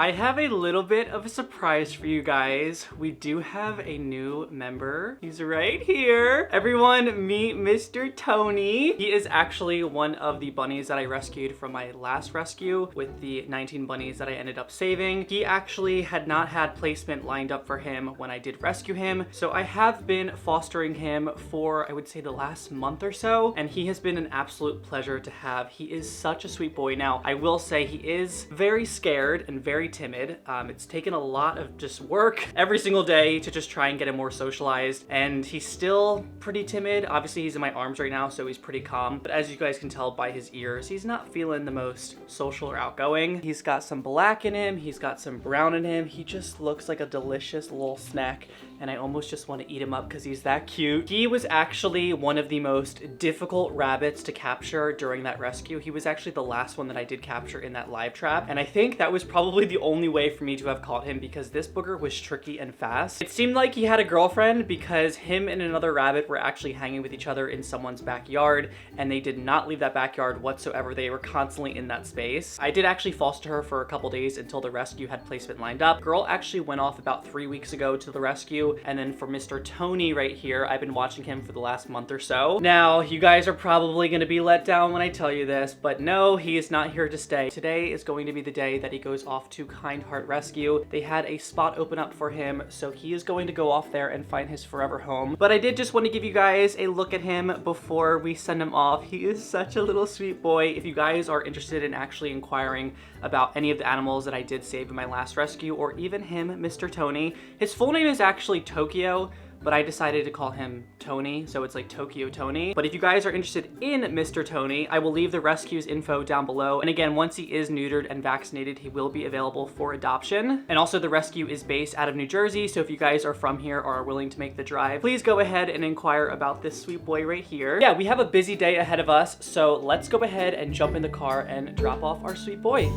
I have a little bit of a surprise for you guys. We do have a new member. He's right here. Everyone meet Mr. Tony. He is actually one of the bunnies that I rescued from my last rescue with the 19 bunnies that I ended up saving. He actually had not had placement lined up for him when I did rescue him. So I have been fostering him for, I would say, the last month or so, and he has been an absolute pleasure to have. He is such a sweet boy. Now, I will say he is very scared and very timid. It's taken a lot of just work every single day to just try and get him more socialized, and he's still pretty timid. Obviously, he's in my arms right now, so he's pretty calm, but as you guys can tell by his ears, he's not feeling the most social or outgoing. He's got some black in him, he's got some brown in him. He just looks like a delicious little snack, and I almost just want to eat him up because he's that cute. He was actually one of the most difficult rabbits to capture during that rescue. He was actually the last one that I did capture in that live trap, and I think that was probably the only way for me to have caught him because this booger was tricky and fast. It seemed like he had a girlfriend because him and another rabbit were actually hanging with each other in someone's backyard, and they did not leave that backyard whatsoever. They were constantly in that space. I did actually foster her for a couple days until the rescue had placement lined up. Girl actually went off about 3 weeks ago to the rescue, and then for Mr. Tony right here, I've been watching him for the last month or so. Now, you guys are probably gonna be let down when I tell you this, but no, he is not here to stay. Today is going to be the day that he goes off to Kind Heart Rescue. They had a spot open up for him, so he is going to go off there and find his forever home. But I did just want to give you guys a look at him before we send him off. He is such a little sweet boy. If you guys are interested in actually inquiring about any of the animals that I did save in my last rescue, or even him, Mr. Tony, his full name is actually Tokyo, but I decided to call him Tony, so it's like Tokyo Tony. But if you guys are interested in Mr. Tony, I will leave the rescue's info down below. And again, once he is neutered and vaccinated, he will be available for adoption. And also the rescue is based out of New Jersey, so if you guys are from here or are willing to make the drive, please go ahead and inquire about this sweet boy right here. Yeah, we have a busy day ahead of us, so let's go ahead and jump in the car and drop off our sweet boy.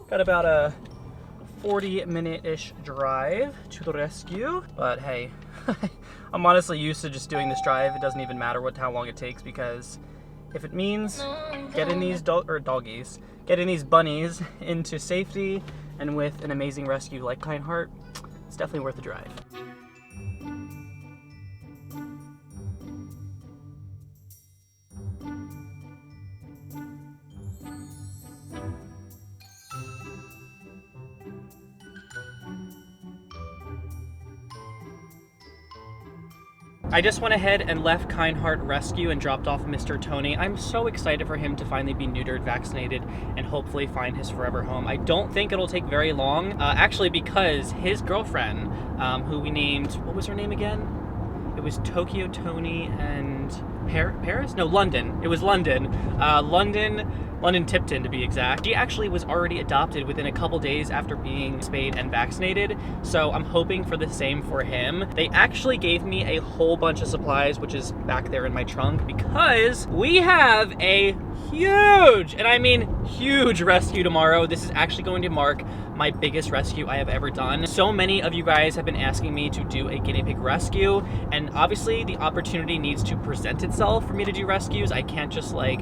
Got about a 40-minute-ish drive to the rescue, but hey, I'm honestly used to just doing this drive. It doesn't even matter how long it takes, because if it means getting these getting these bunnies into safety and with an amazing rescue like Kind Heart, it's definitely worth the drive. I just went ahead and left Kind Heart Rescue and dropped off Mr. Tony. I'm so excited for him to finally be neutered, vaccinated, and hopefully find his forever home. I don't think it'll take very long, actually, because his girlfriend, who we named, what was her name again? It was Tokyo Tony and Paris? No, London. It was London. London Tipton, to be exact. She actually was already adopted within a couple days after being spayed and vaccinated, so I'm hoping for the same for him. They actually gave me a whole bunch of supplies, which is back there in my trunk, because we have a huge, and I mean huge, rescue tomorrow. This is actually going to mark my biggest rescue I have ever done. So many of you guys have been asking me to do a guinea pig rescue, and obviously the opportunity needs to present itself for me to do rescues. I can't just like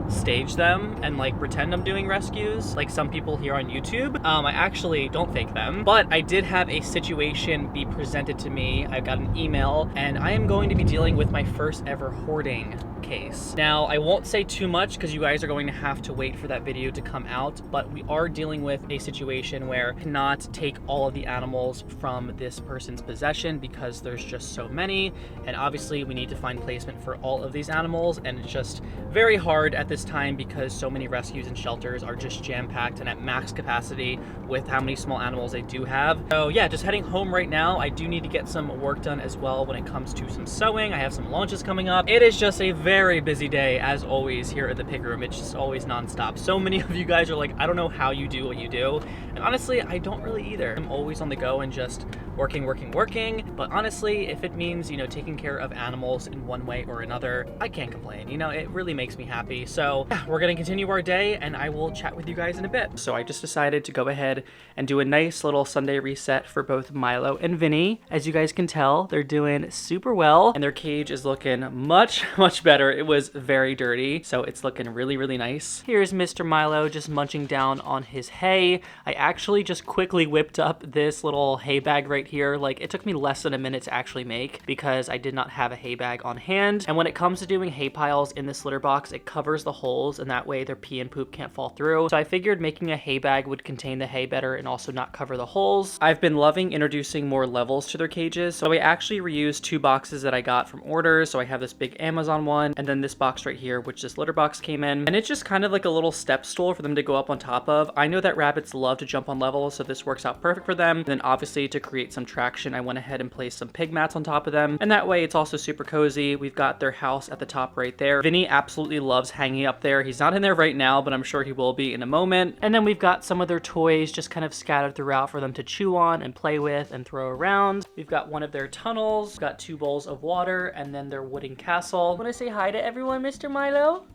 stage them and like pretend I'm doing rescues like some people here on YouTube. I actually don't fake them, but I did have a situation be presented to me. I got an email, and I am going to be dealing with my first ever hoarding case. Now, I won't say too much because you guys are going to have to wait for that video to come out, but we are dealing with a situation where I cannot take all of the animals from this person's possession because there's just so many, and obviously we need to find placement for all of these animals, and it's just very hard at this time because so many rescues and shelters are just jam-packed and at max capacity with how many small animals they do have. So yeah, just heading home right now. I do need to get some work done as well when it comes to some sewing. I have some launches coming up. It is just a very busy day as always here at the pig room. It's just always nonstop. So many of you guys are like, I don't know how you do what you do. And honestly, I don't really either. I'm always on the go and just working. But honestly, if it means, you know, taking care of animals in one way or another, I can't complain. You know, it really makes me happy. So So yeah, we're gonna continue our day and I will chat with you guys in a bit. So I just decided to go ahead and do a nice little Sunday reset for both Milo and Vinny. As you guys can tell, they're doing super well and their cage is looking much better. It was very dirty, so it's looking really nice. Here's Mr. Milo just munching down on his hay. I actually just quickly whipped up this little hay bag right here. Like, it took me less than a minute to actually make because I did not have a hay bag on hand. And when it comes to doing hay piles in this litter box, it covers the holes and that way their pee and poop can't fall through. So I figured making a hay bag would contain the hay better and also not cover the holes. I've been loving introducing more levels to their cages. So I actually reused 2 boxes that I got from orders. So I have this big Amazon one and then this box right here, which this litter box came in. And it's just kind of like a little step stool for them to go up on top of. I know that rabbits love to jump on levels, so this works out perfect for them. And then obviously to create some traction, I went ahead and placed some pig mats on top of them. And that way it's also super cozy. We've got their house at the top right there. Vinny absolutely loves hanging up there. He's not in there right now, but I'm sure he will be in a moment. And then we've got some of their toys just kind of scattered throughout for them to chew on and play with and throw around. We've got one of their tunnels, got 2 bowls of water, and then their wooden castle. Want to say hi to everyone, Mr. Milo?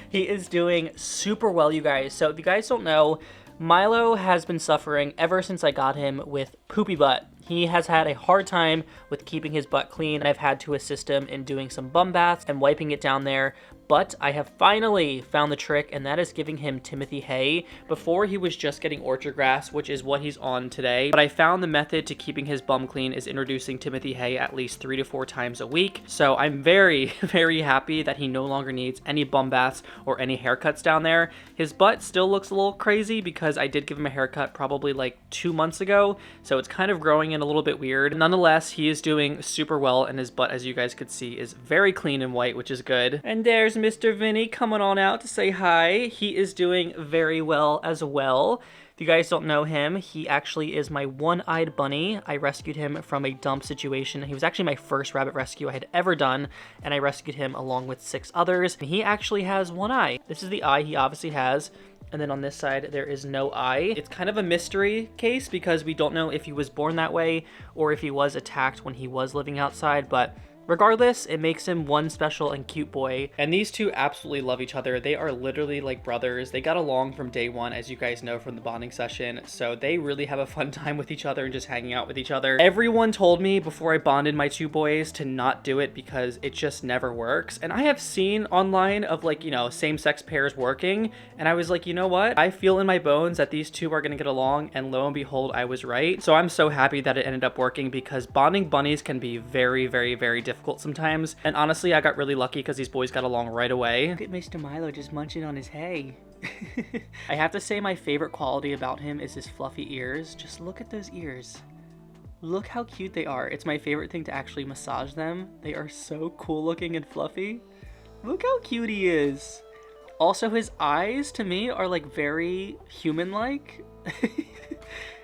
He is doing super well, you guys. So if you guys don't know, Milo has been suffering ever since I got him with poopy butt. He has had a hard time with keeping his butt clean, and I've had to assist him in doing some bum baths and wiping it down there. But I have finally found the trick, and that is giving him Timothy hay. Before, he was just getting orchard grass, which is what he's on today. But I found the method to keeping his bum clean is introducing Timothy hay at least 3 to 4 times a week. So I'm very happy that he no longer needs any bum baths or any haircuts down there. His butt still looks a little crazy because I did give him a haircut probably like 2 months ago. So it's kind of growing in a little bit weird. Nonetheless, he is doing super well, and his butt, as you guys could see, is very clean and white, which is good. And there's Mr. Vinny coming on out to say hi. He is doing very well as well. If you guys don't know him, he actually is my one-eyed bunny. I rescued him from a dump situation. He was actually my first rabbit rescue I had ever done, and I rescued him along with 6 others. And he actually has one eye. This is the eye he obviously has. And then on this side, there is no eye. It's kind of a mystery case because we don't know if he was born that way or if he was attacked when he was living outside, but regardless, it makes him one special and cute boy. And these two absolutely love each other. They are literally like brothers. They got along from day one, as you guys know from the bonding session. So they really have a fun time with each other and just hanging out with each other. Everyone told me before I bonded my 2 boys to not do it because it just never works. And I have seen online of like, you know, same-sex pairs working. And I was like, you know what? I feel in my bones that these 2 are going to get along. And lo and behold, I was right. So I'm so happy that it ended up working because bonding bunnies can be very difficult sometimes. And honestly, I got really lucky because these boys got along right away. Look at Mr. Milo just munching on his hay. I have to say my favorite quality about him is his fluffy ears. Just look at those ears. Look how cute they are. It's my favorite thing to actually massage them. They are so cool looking and fluffy. Look how cute he is. Also, his eyes to me are like very human-like.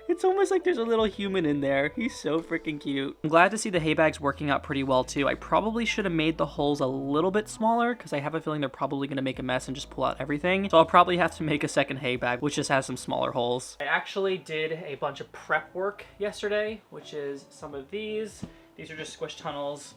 It's almost like there's a little human in there. He's so freaking cute. I'm glad to see the hay bags working out pretty well too. I probably should have made the holes a little bit smaller because I have a feeling they're probably going to make a mess and just pull out everything. So I'll probably have to make a second hay bag, which just has some smaller holes. I actually did a bunch of prep work yesterday, which is some of these. These are just squish tunnels.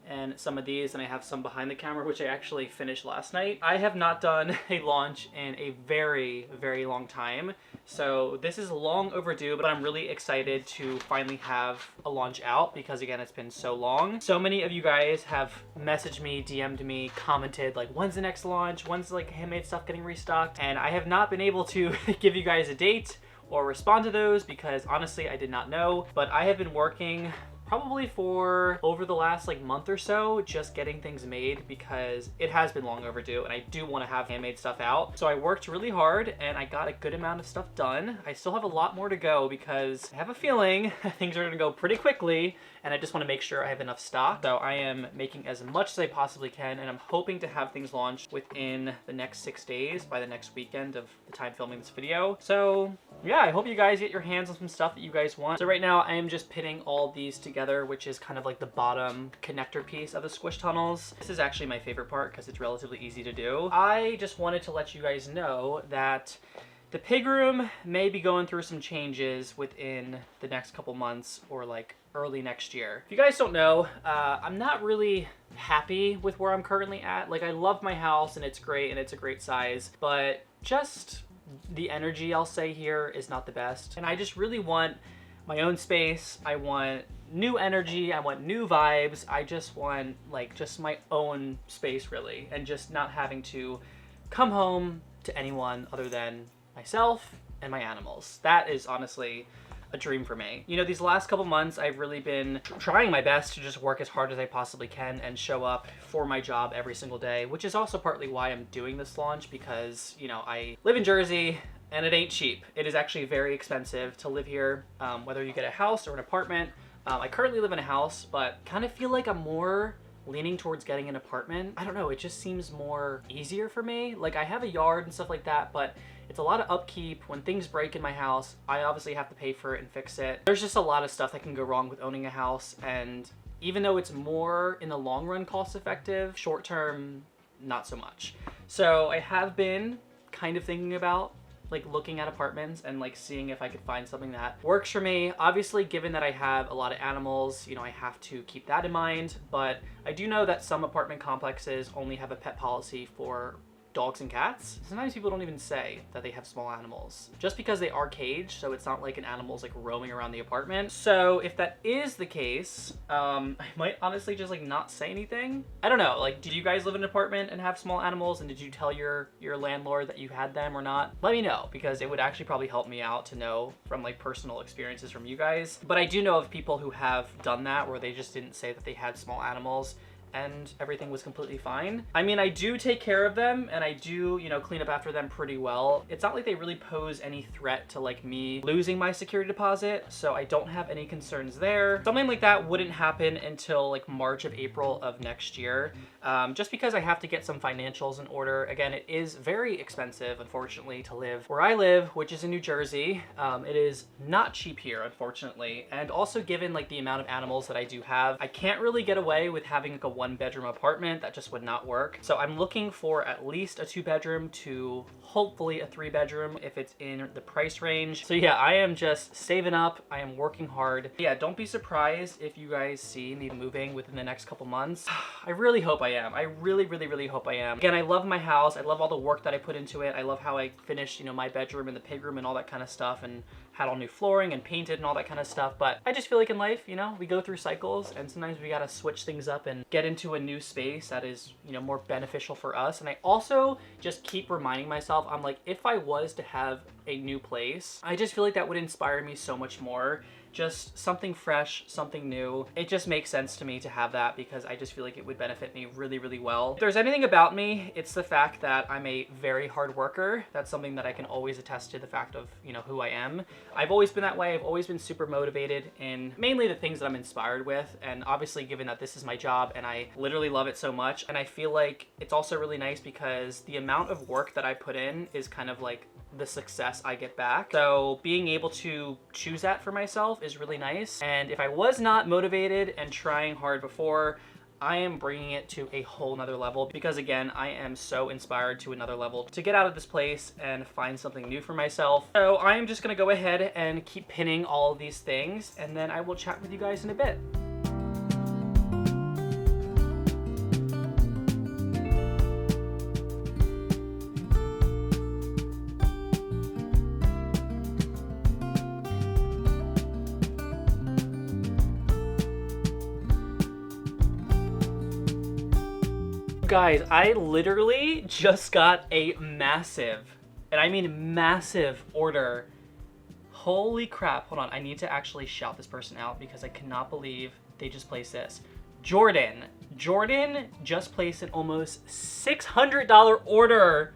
And some of these, and I have some behind the camera, which I actually finished last night. I have not done a launch in a very long time, so this is long overdue, but I'm really excited to finally have a launch out because again, it's been so long. So many of you guys have messaged me, DM'd me, commented like, when's the next launch? When's like handmade stuff getting restocked? And I have not been able to give you guys a date or respond to those because honestly, I did not know, but I have been working probably for over the last like month or so just getting things made because it has been long overdue and I do want to have handmade stuff out. So I worked really hard and I got a good amount of stuff done. I still have a lot more to go because I have a feeling things are going to go pretty quickly and I just want to make sure I have enough stock. So I am making as much as I possibly can and I'm hoping to have things launched within the next 6 days by the next weekend of the time filming this video. So yeah, I hope you guys get your hands on some stuff that you guys want. So right now I am just pinning all these together, which is kind of like the bottom connector piece of the squish tunnels. This is actually my favorite part because it's relatively easy to do. I just wanted to let you guys know that The pig room may be going through some changes within the next couple months or like early next year. If you guys don't know, I'm not really happy with where I'm currently at. Like, I love my house and it's great and it's a great size, but just the energy, I'll say, here is not the best. And I just really want my own space. I want new energy. I want new vibes. I just want like just my own space, really, and just not having to come home to anyone other than myself and my animals. That is honestly a dream for me. You know, these last couple months, I've really been trying my best to just work as hard as I possibly can and show up for my job every single day, which is also partly why I'm doing this launch, because, you know, I live in Jersey and it ain't cheap. It is actually very expensive to live here, whether you get a house or an apartment. I currently live in a house, but kind of feel like I'm more leaning towards getting an apartment. I don't know, it just seems more easier for me. Like, I have a yard and stuff like that, but it's a lot of upkeep. When things break in my house, I obviously have to pay for it and fix it. There's just a lot of stuff that can go wrong with owning a house, and even though it's more in the long run cost effective, short term, not so much. So I have been kind of thinking about like looking at apartments and like seeing if I could find something that works for me. Obviously, given that I have a lot of animals, you know, I have to keep that in mind, but I do know that some apartment complexes only have a pet policy for dogs and cats. Sometimes people don't even say that they have small animals just because they are caged, so it's not like an animal's like roaming around the apartment. So if that is the case, I might honestly just like not say anything. I don't know, like, did you guys live in an apartment and have small animals, and did you tell your landlord that you had them or not? Let me know, because it would actually probably help me out to know from like personal experiences from you guys. But I do know of people who have done that where they just didn't say that they had small animals and everything was completely fine. I mean, I do take care of them and I do, you know, clean up after them pretty well. It's not like they really pose any threat to like me losing my security deposit, so I don't have any concerns there. Something like that wouldn't happen until like March of April of next year, just because I have to get some financials in order. Again, it is very expensive, unfortunately, to live where I live, which is in New Jersey. It is not cheap here, unfortunately. And also, given like the amount of animals that I do have, I can't really get away with having like a one-bedroom apartment. That just would not work. So I'm looking for at least a 2-bedroom to hopefully a 3-bedroom if it's in the price range. So yeah, I am just saving up. I am working hard. Yeah, don't be surprised if you guys see me moving within the next couple months. I really hope I am. I really, really, really hope I am. Again, I love my house. I love all the work that I put into it. I love how I finished, you know, my bedroom and the pig room and all that kind of stuff, and had all new flooring and painted and all that kind of stuff. But I just feel like in life, you know, we go through cycles, and sometimes we gotta switch things up and get into a new space that is, you know, more beneficial for us. And I also just keep reminding myself, I'm like, if I was to have a new place, I just feel like that would inspire me so much more. Just something fresh, something new. It just makes sense to me to have that, because I just feel like it would benefit me really, really well. If there's anything about me, it's the fact that I'm a very hard worker. That's something that I can always attest to, the fact of, you know, who I am. I've always been that way. I've always been super motivated in mainly the things that I'm inspired with. And obviously, given that this is my job and I literally love it so much, and I feel like it's also really nice because the amount of work that I put in is kind of like the success I get back. So being able to choose that for myself is really nice. And if I was not motivated and trying hard before, I am bringing it to a whole nother level, because again, I am so inspired to another level to get out of this place and find something new for myself. So I am just gonna go ahead and keep pinning all of these things, and then I will chat with you guys in a bit. Guys, I literally just got a massive, and I mean massive, order. Holy crap. Hold on, I need to actually shout this person out because I cannot believe they just placed this. Jordan just placed an almost $600 order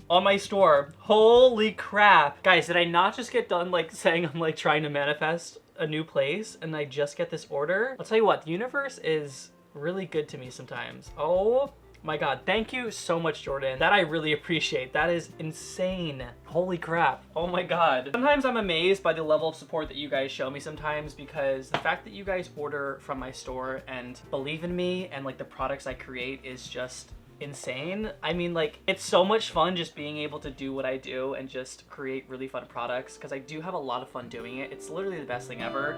on my store. Holy crap. Guys, did I not just get done like saying I'm like trying to manifest a new place and I just get this order? I'll tell you what, the universe is really good to me sometimes. Oh my God, thank you so much, Jordan. That I really appreciate. That is insane. Holy crap. Oh my God. Sometimes I'm amazed by the level of support that you guys show me sometimes, because the fact that you guys order from my store and believe in me and like the products I create is just insane. I mean, like, it's so much fun just being able to do what I do and just create really fun products, because I do have a lot of fun doing it. It's literally the best thing ever.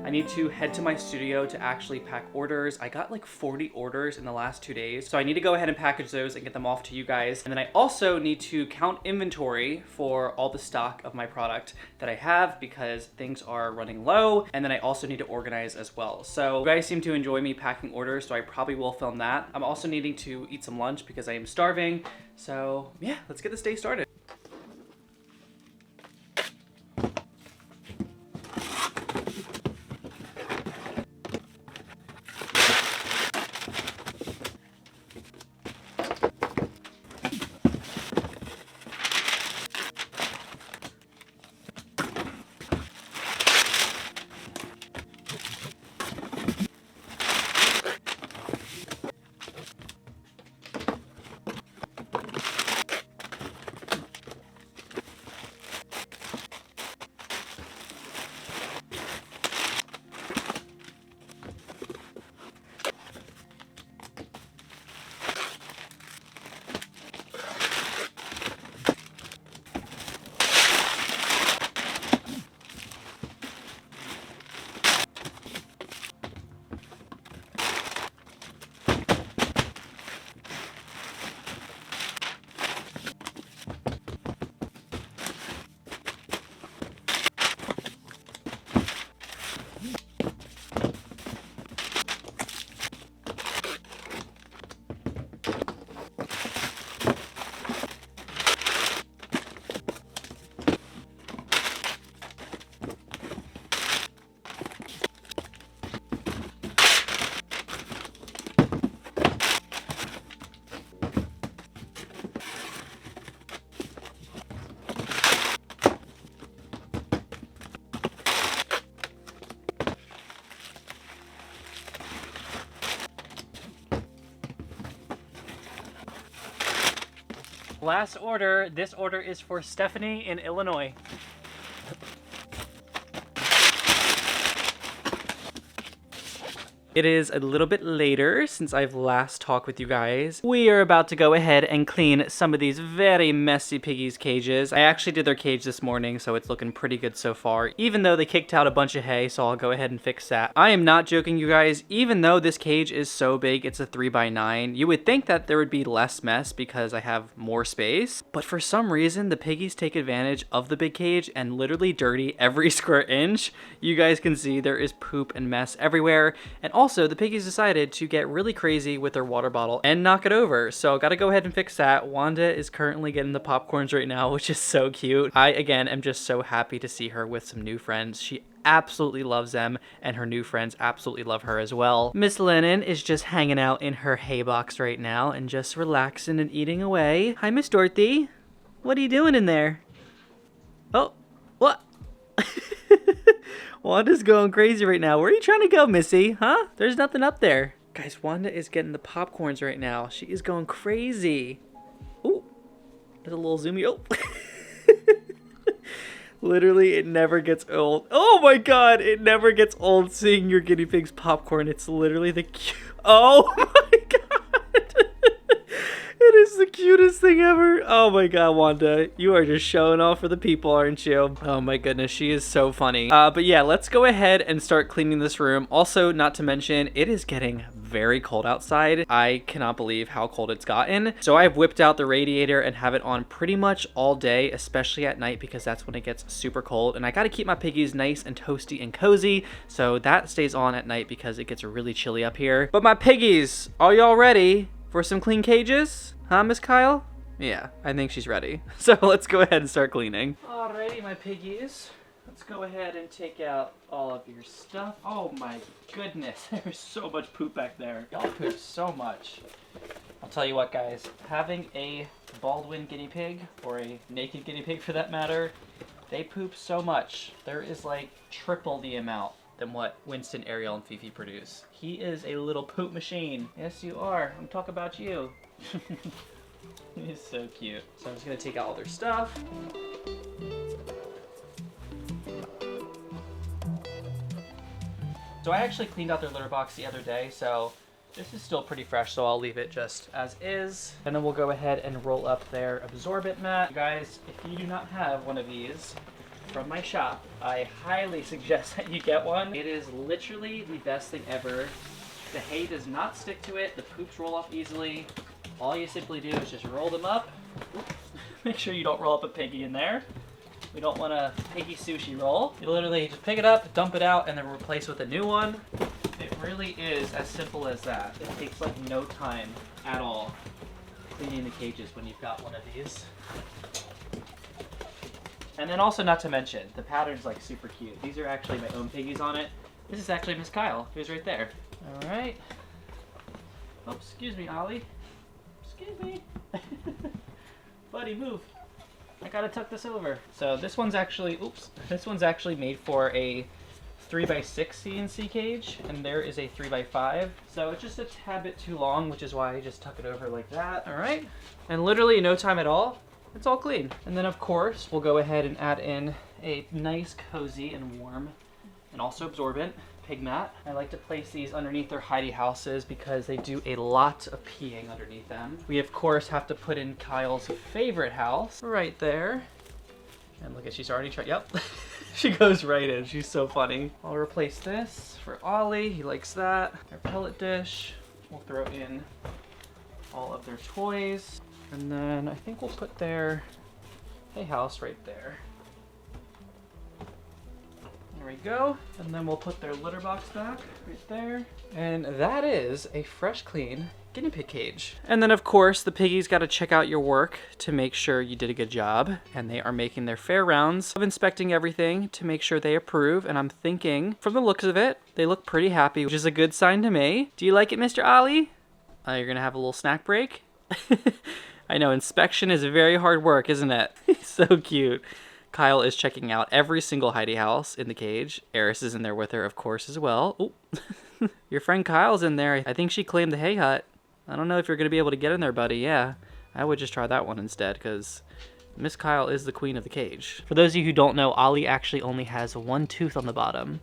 I need to head to my studio to actually pack orders. I got like 40 orders in the last 2 days, so I need to go ahead and package those and get them off to you guys. And then I also need to count inventory for all the stock of my product that I have, because things are running low. And then I also need to organize as well. So you guys seem to enjoy me packing orders, so I probably will film that. I'm also needing to eat some lunch because I am starving. So yeah, let's get this day started. Last order. This order is for Stephanie in Illinois. It is a little bit later since I've last talked with you guys. We are about to go ahead and clean some of these very messy piggies' cages. I actually did their cage this morning, so it's looking pretty good so far, even though they kicked out a bunch of hay, so I'll go ahead and fix that. I am not joking, you guys. Even though this cage is so big, it's a 3x9, you would think that there would be less mess because I have more space, but for some reason, the piggies take advantage of the big cage and literally dirty every square inch. You guys can see there is poop and mess everywhere, and also the piggies decided to get really crazy with their water bottle and knock it over, so gotta go ahead and fix that. Wanda is currently getting the popcorns right now, which is so cute. I, again, am just so happy to see her with some new friends. She absolutely loves them, and her new friends absolutely love her as well. Miss Lennon is just hanging out in her hay box right now and just relaxing and eating away. Hi, Miss Dorothy. What are you doing in there? Oh, what? Wanda's going crazy right now. Where are you trying to go, Missy? Huh? There's nothing up there. Guys, Wanda is getting the popcorns right now. She is going crazy. Ooh, there's a little zoomy. Oh. Literally, it never gets old. Oh my god, it never gets old seeing your guinea pig's popcorn. It's literally the oh my god. It is the cutest thing ever. Oh my god, Wanda. You are just showing off for the people, aren't you? Oh my goodness, she is so funny. But yeah, let's go ahead and start cleaning this room. Also, not to mention, it is getting very cold outside. I cannot believe how cold it's gotten. So I've whipped out the radiator and have it on pretty much all day, especially at night, because that's when it gets super cold. And I gotta keep my piggies nice and toasty and cozy. So that stays on at night because it gets really chilly up here. But my piggies, are y'all ready for some clean cages? Huh, Miss Kyle? Yeah, I think she's ready. So let's go ahead and start cleaning. Alrighty, my piggies. Let's go ahead and take out all of your stuff. Oh my goodness, there's so much poop back there. Y'all poop so much. I'll tell you what, guys, having a Baldwin guinea pig, or a naked guinea pig for that matter, they poop so much. There is like triple the amount than what Winston, Ariel, and Fifi produce. He is a little poop machine. Yes, you are. I'm talking about you. He's so cute. So I'm just gonna take out all their stuff. So I actually cleaned out their litter box the other day, so this is still pretty fresh, so I'll leave it just as is. And then we'll go ahead and roll up their absorbent mat. You guys, if you do not have one of these from my shop, I highly suggest that you get one. It is literally the best thing ever. The hay does not stick to it. The poops roll off easily. All you simply do is just roll them up. Make sure you don't roll up a piggy in there. We don't want a piggy sushi roll. You literally just pick it up, dump it out, and then replace with a new one. It really is as simple as that. It takes like no time at all cleaning the cages when you've got one of these. And then also, not to mention, the pattern's like super cute. These are actually my own piggies on it. This is actually Miss Kyle, who's right there. All right. Oh, excuse me, Ollie. Excuse me. Buddy, move. I gotta tuck this over. So this one's actually, this one's actually made for a 3x6 CNC cage, and there is a 3x5. So it's just a tad bit too long, which is why I just tuck it over like that. All right. And literally no time at all, it's all clean. And then of course, we'll go ahead and add in a nice, cozy, and warm, and also absorbent pig mat. I like to place these underneath their hidey houses because they do a lot of peeing underneath them. We of course have to put in Kyle's favorite house right there. And look at, she's already tried, yep. She goes right in, she's so funny. I'll replace this for Ollie, he likes that. Our pellet dish, we'll throw in all of their toys. And then I think we'll put their hay house right there. There we go. And then we'll put their litter box back right there. And that is a fresh, clean guinea pig cage. And then of course the piggies got to check out your work to make sure you did a good job, and they are making their fair rounds of inspecting everything to make sure they approve. And I'm thinking from the looks of it, they look pretty happy, which is a good sign to me. Do you like it, Mr. Ollie? You're gonna have a little snack break? I know, inspection is very hard work, isn't it? So cute. Kyle is checking out every single hidey house in the cage. Eris is in there with her, of course, as well. Oh, your friend Kyle's in there. I think she claimed the hay hut. I don't know if you're going to be able to get in there, buddy. Yeah, I would just try that one instead, because Miss Kyle is the queen of the cage. For those of you who don't know, Ollie actually only has one tooth on the bottom.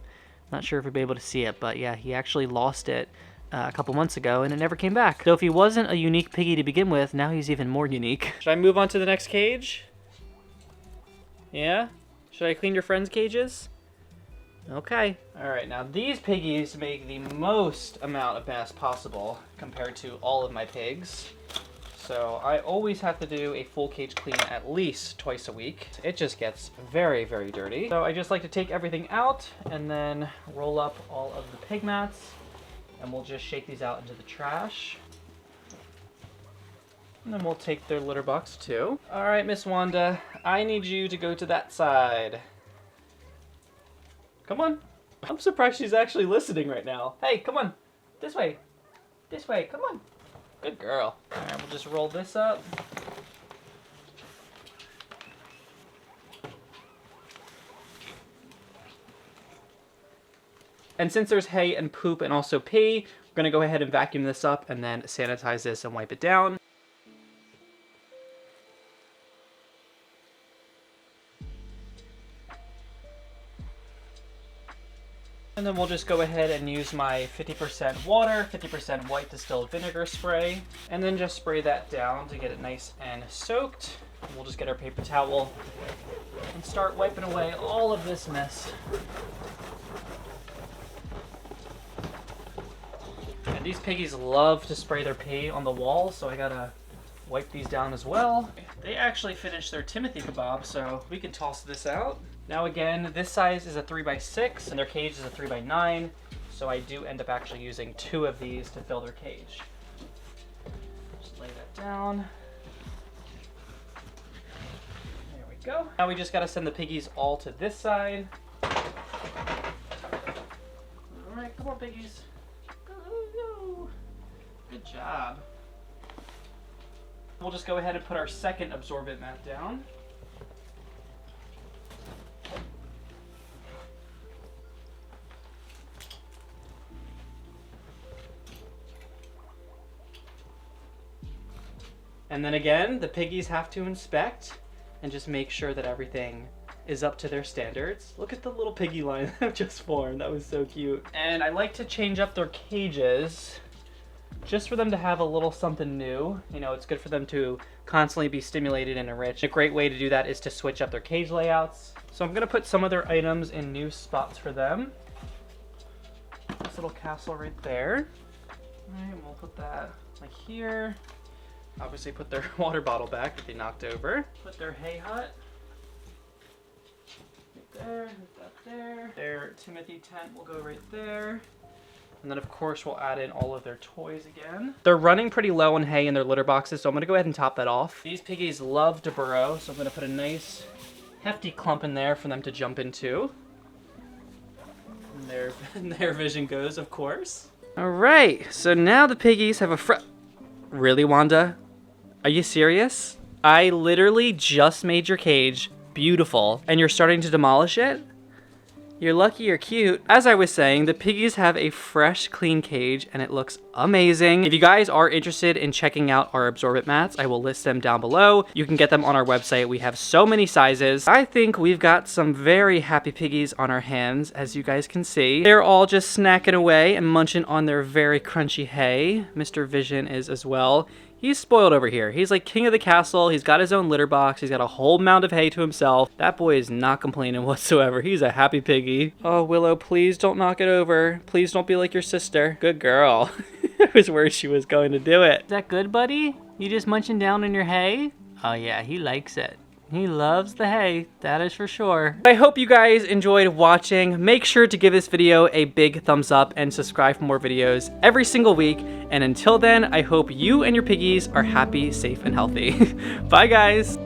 Not sure if you'll be able to see it, but yeah, he actually lost it a couple months ago, and it never came back. So if he wasn't a unique piggy to begin with, now he's even more unique. Should I move on to the next cage? Yeah? Should I clean your friends' cages? Okay. Alright, now these piggies make the most amount of mess possible compared to all of my pigs. So I always have to do a full cage clean at least twice a week. It just gets very, very dirty. So I just like to take everything out and then roll up all of the pig mats, and we'll just shake these out into the trash. And then we'll take their litter box too. All right, Miss Wanda, I need you to go to that side. Come on. I'm surprised she's actually listening right now. Hey, come on. This way. This way, come on. Good girl. All right, we'll just roll this up. And since there's hay and poop and also pee, we're gonna go ahead and vacuum this up and then sanitize this and wipe it down. And then we'll just go ahead and use my 50% water, 50% white distilled vinegar spray, and then just spray that down to get it nice and soaked. And we'll just get our paper towel and start wiping away all of this mess. And these piggies love to spray their pee on the walls, so I gotta wipe these down as well. They actually finished their Timothy kebab, so we can toss this out. Now again, this size is a 3x6 and their cage is a 3x9, so I do end up actually using 2 of these to fill their cage. Just lay that down. There we go. Now we just gotta send the piggies all to this side. piggies. Go. Good job. We'll just go ahead and put our second absorbent mat down. And then again, the piggies have to inspect and just make sure that everything is up to their standards. Look at the little piggy line that just formed. That was so cute. And I like to change up their cages just for them to have a little something new. You know, it's good for them to constantly be stimulated and enriched. A great way to do that is to switch up their cage layouts. So I'm gonna put some of their items in new spots for them. This little castle right there. All right, we'll put that like here. Obviously put their water bottle back that they knocked over. Put their hay hut right there, put that there. Their Timothy tent will go right there. And then of course we'll add in all of their toys again. They're running pretty low on hay in their litter boxes, so I'm gonna go ahead and top that off. These piggies love to burrow, so I'm gonna put a nice hefty clump in there for them to jump into. And their vision goes, of course. All right, so now the piggies have a Really, Wanda? Are you serious? I literally just made your cage beautiful, and you're starting to demolish it? You're lucky you're cute. As I was saying, the piggies have a fresh, clean cage, and it looks amazing. If you guys are interested in checking out our absorbent mats, I will list them down below. You can get them on our website. We have so many sizes. I think we've got some very happy piggies on our hands, as you guys can see. They're all just snacking away and munching on their very crunchy hay. Mr. Vision is as well. He's spoiled over here. He's like king of the castle. He's got his own litter box. He's got a whole mound of hay to himself. That boy is not complaining whatsoever. He's a happy piggy. Oh, Willow, please don't knock it over. Please don't be like your sister. Good girl. I was worried she was going to do it. Is that good, buddy? You just munching down on your hay? Oh yeah, he likes it. He loves the hay, that is for sure. I hope you guys enjoyed watching. Make sure to give this video a big thumbs up and subscribe for more videos every single week. And until then, I hope you and your piggies are happy, safe, and healthy. Bye, guys.